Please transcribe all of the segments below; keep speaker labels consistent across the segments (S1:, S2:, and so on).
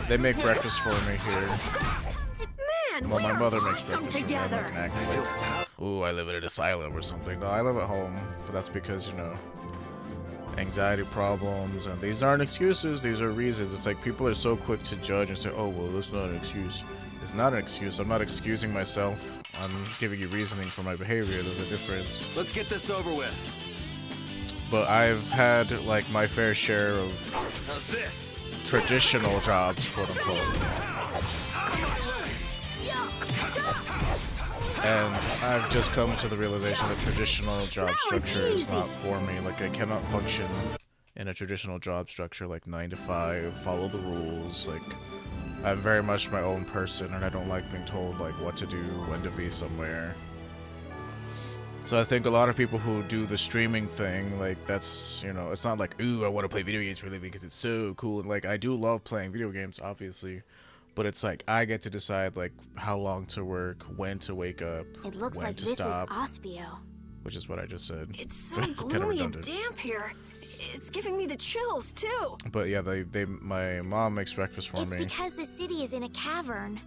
S1: They make breakfast for me here.
S2: Man,
S1: Well, my mother makes
S2: awesome
S1: breakfast for me. I'm not gonna act like, ooh, I live in an asylum or something. No, I live at home, but that's because, you know, anxiety problems, and these aren't excuses, these are reasons. It's like people are so quick to judge and say, oh, well, that's not an excuse. It's not an excuse. I'm not excusing myself. I'm giving you reasoning for my behavior. There's a difference.
S3: Let's get this over with.
S1: But I've had, like, my fair share of
S3: How's this?
S1: traditional jobs, quote unquote. And I've just come to the realization that traditional job structure is not for me. Like, I cannot function in a traditional job structure, like 9 to 5, follow the rules. Like, I'm very much my own person, and I don't like being told, like, what to do, when to be somewhere. So I think a lot of people who do the streaming thing, like, that's, you know, it's not like, ooh, I want to play video games for a living because it's so cool. And, like, I do love playing video games, obviously. But it's like, I get to decide, like, how long to work, when to wake up,
S4: It looks
S1: when
S4: like
S1: to
S4: this
S1: stop,
S4: is Aspio.
S1: which is what I just said.
S2: It's so
S1: Kinda
S2: gloomy and
S1: redundant.
S2: damp here. It's giving me the chills, too.
S1: But yeah, my mom makes breakfast for
S4: It's
S1: me,
S4: because the city is in a cavern.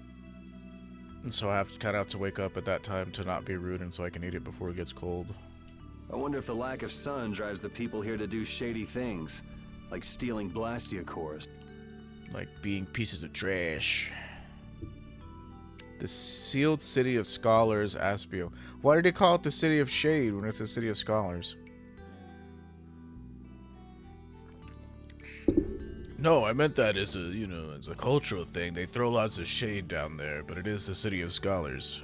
S1: and so I kind of have to wake up at that time to not be rude, and so I can eat it before it gets cold.
S3: I wonder if the lack of sun drives the people here to do shady things, like stealing Blastia cores.
S1: Like being pieces of trash. The sealed city of scholars, Aspio. Why did they call it the city of shade when it's the city of scholars? No, I meant that as a, you know, as a cultural thing. They throw lots of shade down there, but it is the city of scholars.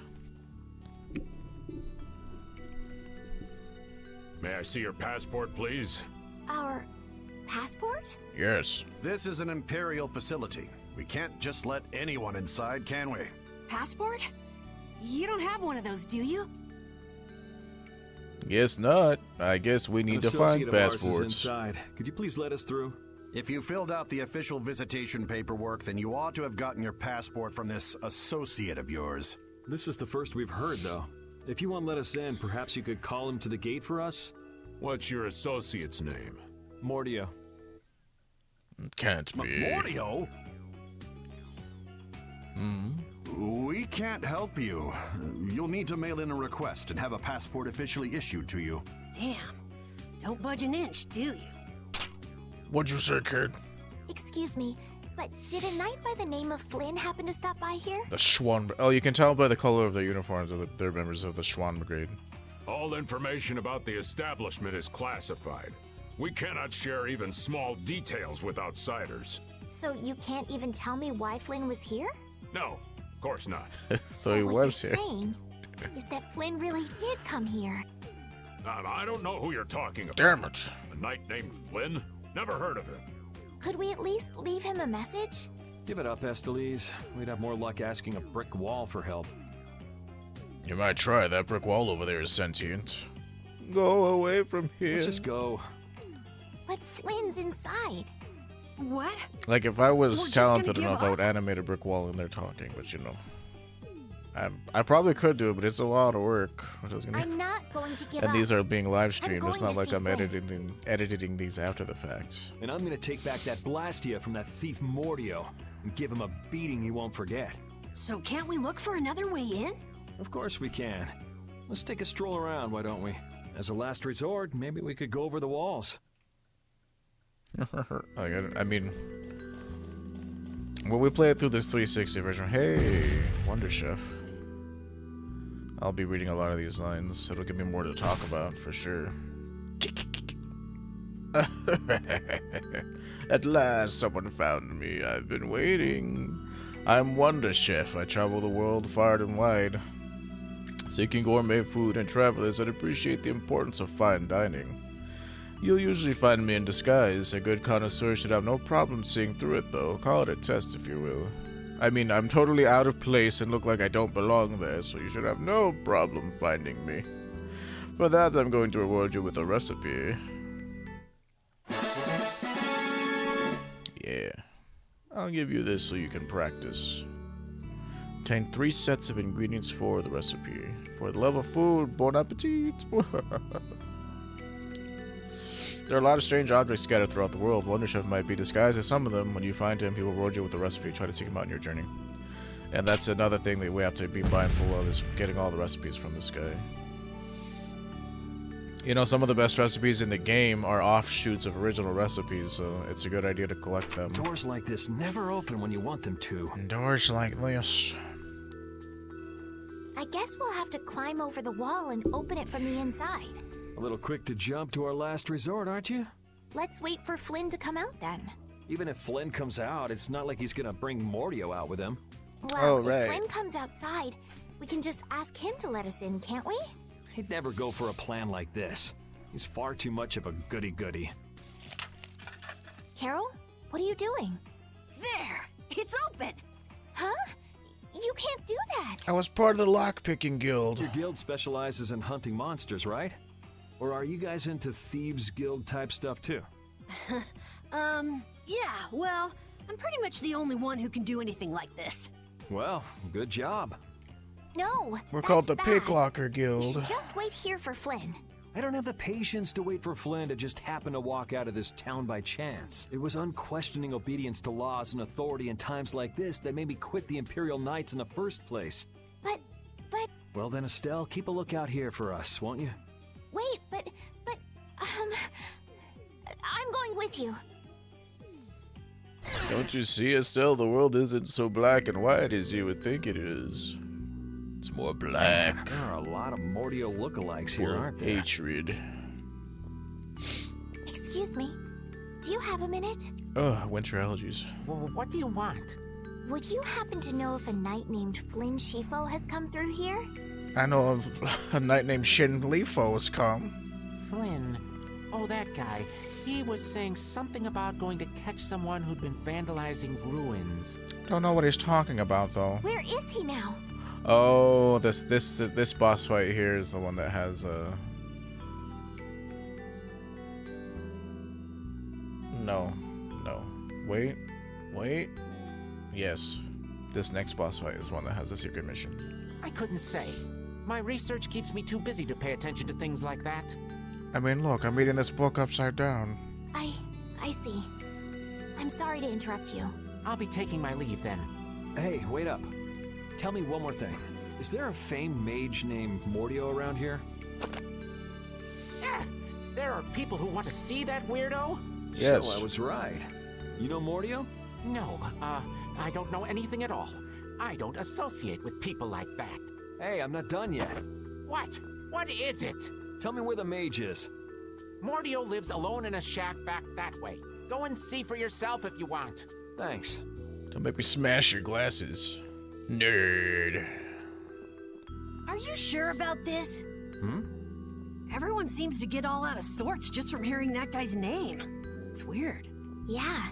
S5: May I see your passport, please?
S4: Our passport?
S1: Yes.
S6: This is an Imperial facility. We can't just let anyone inside, can we?
S2: Passport? You don't have one of those, do you?
S1: Guess not. I guess we need to find passports.
S3: Inside. Could you please let us through?
S6: If you filled out the official visitation paperwork, then you ought to have gotten your passport from this associate of yours.
S7: This is the first we've heard, though. If you won't let us in, perhaps you could call him to the gate for us?
S5: What's your associate's name?
S7: Mordio.
S1: Can't be.
S6: Mordio? We can't help you. You'll need to mail in a request and have a passport officially issued to you.
S2: Damn. Don't budge an inch, do you?
S1: What'd you say, kid?
S4: Excuse me, but did a knight by the name of Flynn happen to stop by here?
S1: The Schwan. Oh, you can tell by the color of their uniforms that they're members of the Schwan Brigade.
S5: All information about the establishment is classified. We cannot share even small details with outsiders.
S4: So you can't even tell me why Flynn was here?
S5: No, of course not.
S1: So he
S4: what
S1: was
S4: you're
S1: here.
S4: saying is that Flynn really did come here.
S5: I don't know who you're talking about.
S1: Damn it.
S5: A knight named Flynn? Never heard of him.
S4: Could we at least leave him a message?
S7: Give it up, Estelise. We'd have more luck asking a brick wall for help.
S1: You might try. That brick wall over there is sentient. Go away from here.
S7: Let's just go.
S4: But Flynn's inside.
S2: What?
S1: Like, if I
S2: We're
S1: was
S2: just
S1: talented
S2: gonna
S1: enough,
S2: give
S1: I would animate a brick wall in there talking, but you know. I probably could do it, but it's a lot of work.
S4: I'm not going to give
S1: And
S4: up.
S1: these are being live streamed. It's
S4: going
S1: not
S4: to
S1: like
S4: see
S1: I'm
S4: Flynn.
S1: editing these after the fact.
S7: And I'm gonna take back that Blastia from that thief Mordio and give him a beating he won't forget.
S2: So can't we look for another way in?
S7: Of course we can. Let's take a stroll around, why don't we? As a last resort, maybe we could go over the walls.
S1: I mean, when we play it through this 360 version, hey, Wonder Chef. I'll be reading a lot of these lines. It'll give me more to talk about, for sure. At last, someone found me. I've been waiting. I'm Wonder Chef. I travel the world far and wide, seeking gourmet food and travelers that appreciate the importance of fine dining. You'll usually find me in disguise. A good connoisseur should have no problem seeing through it, though. Call it a test, if you will. I mean, I'm totally out of place and look like I don't belong there, so you should have no problem finding me. For that, I'm going to reward you with a recipe. Yeah. I'll give you this so you can practice. Obtain 3 sets of ingredients for the recipe. For the love of food, bon appetit! There are a lot of strange objects scattered throughout the world. Wonder Chef might be disguised as some of them. When you find him, he will reward you with a recipe. Try to seek him out in your journey. And that's another thing that we have to be mindful of, is getting all the recipes from this guy. You know, some of the best recipes in the game are offshoots of original recipes, so it's a good idea to collect them.
S7: Doors like this never open when you want them to.
S1: Doors like this.
S4: I guess we'll have to climb over the wall and open it from the inside.
S7: A little quick to jump to our last resort, aren't you?
S4: Let's wait for Flynn to come out then.
S7: Even if Flynn comes out, it's not like he's gonna bring Mordio out with him.
S4: Well,
S1: Oh, right.
S4: if Flynn comes outside, we can just ask him to let us in, can't we?
S7: He'd never go for a plan like this. He's far too much of a goody-goody.
S4: Carol, what are you doing?
S2: There! It's open!
S4: Huh? You can't do that.
S1: I was part of the lockpicking guild.
S7: Your guild specializes in hunting monsters, right? Or are you guys into Thieves Guild type stuff too?
S2: Yeah, well, I'm pretty much the only one who can do anything like this.
S7: Well, good job.
S4: No,
S1: We're called
S4: that's
S1: the
S4: bad.
S1: Picklocker
S4: We
S1: Guild.
S4: should just wait here for Flynn.
S7: I don't have the patience to wait for Flynn to just happen to walk out of this town by chance. It was unquestioning obedience to laws and authority in times like this that made me quit the Imperial Knights in the first place.
S4: But,
S7: Well then, Estelle, keep a lookout here for us, won't you?
S4: wait, but, I'm going with you.
S1: Don't you see, Estelle? The world isn't so black and white as you would think it is. It's more black.
S7: There are a lot of Mordio lookalikes here,
S1: Full
S7: aren't
S1: of
S7: there?
S1: hatred.
S4: Excuse me. Do you have a minute?
S1: Ugh, winter allergies.
S8: Well, what do you want?
S4: Would you happen to know if a knight named Flynn Shifo has come through here?
S1: I know of a knight named Shin Lifo has come.
S8: Flynn. Oh, that guy. He was saying something about going to catch someone who'd been vandalizing ruins.
S1: Don't know what he's talking about though.
S4: Where is he now?
S1: Oh, this boss fight here is the one that has No. Wait. Yes. This next boss fight is one that has a secret mission.
S8: I couldn't say. My research keeps me too busy to pay attention to things like that.
S1: I mean, look, I'm reading this book upside down.
S4: I see. I'm sorry to interrupt you.
S8: I'll be taking my leave then.
S7: Hey, wait up. Tell me one more thing. Is there a famed mage named Mordio around here?
S8: Yeah, there are people who want to see that weirdo?
S1: Yes.
S7: So I was right. You know Mordio?
S8: No, I don't know anything at all. I don't associate with people like that.
S7: Hey, I'm not done yet.
S8: What? What is it?
S7: Tell me where the mage is.
S8: Mordio lives alone in a shack back that way. Go and see for yourself if you want.
S7: Thanks.
S1: Don't make me smash your glasses. Nerd.
S2: Are you sure about this?
S7: Hmm?
S2: Everyone seems to get all out of sorts just from hearing that guy's name. It's weird.
S4: Yeah.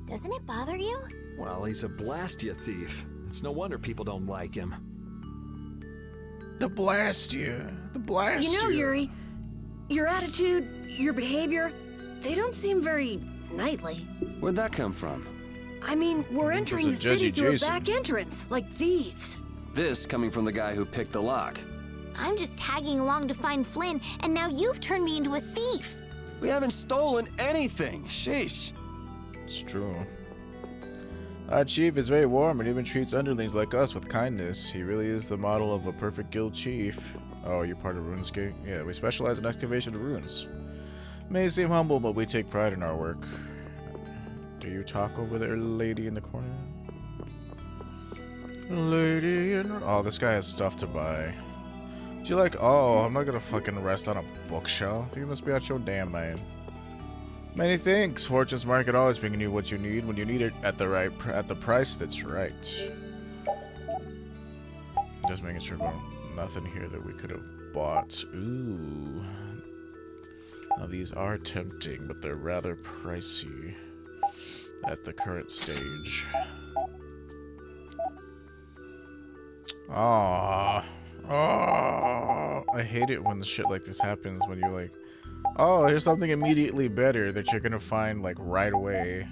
S4: Doesn't it bother you?
S7: Well, he's a Blastia thief. It's no wonder people don't like him.
S1: The Blastia. The Blastia.
S2: You know, Yuri, your attitude, your behavior, they don't seem very knightly.
S3: Where'd that come from?
S2: I mean, we're entering the
S1: Because of
S2: city
S1: Judgy
S2: through
S1: Jason.
S2: a back entrance, like thieves.
S3: This coming from the guy who picked the lock.
S4: I'm just tagging along to find Flynn, and now you've turned me into a thief.
S3: We haven't stolen anything. Sheesh.
S1: It's true. Our chief is very warm and even treats underlings like us with kindness. He really is the model of a perfect guild chief. Oh, you're part of RuneScape? Yeah, we specialize in excavation of ruins. May seem humble, but we take pride in our work. Do you talk over there, lady in the corner? Lady in... Oh, this guy has stuff to buy. Do you like... Oh, I'm not gonna fucking rest on a bookshelf. You must be out your damn mind. Many thanks. Fortune's market always bringing you what you need when you need it at the price that's right. Just making sure about nothing here that we could have bought. Ooh. Now these are tempting, but they're rather pricey at the current stage. Ah. Oh, I hate it when shit like this happens when you're like, oh, here's something immediately better that you're gonna find like right away.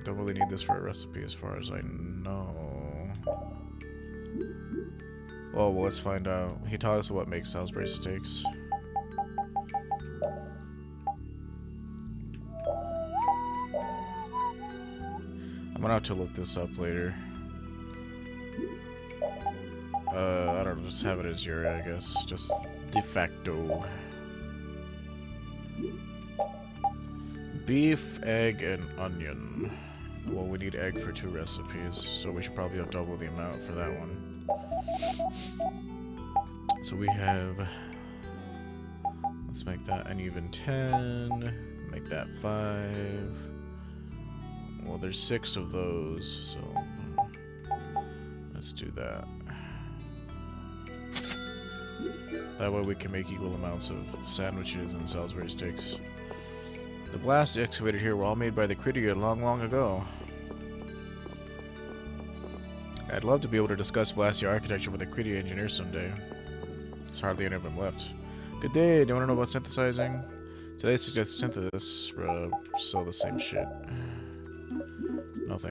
S1: Don't really need this for a recipe as far as I know. Oh, well, let's find out. He taught us what makes Salisbury steaks. gonna have to look this up later. I don't know, just have it as Yuri, I guess. Just de facto. Beef, egg, and onion. Well, we need egg for 2 recipes, so we should probably have double the amount for that one. So we have... Let's make that an even 10. Make that 5. Well, there's 6 of those, so... Let's do that. That way we can make equal amounts of sandwiches and Salisbury steaks. The blast excavated here were all made by the Critia long, long ago. I'd love to be able to discuss Blastia architecture with the Critia engineers someday. There's hardly any of them left. Good day, do you want to know about synthesizing? Today suggests synthesis, still the same shit.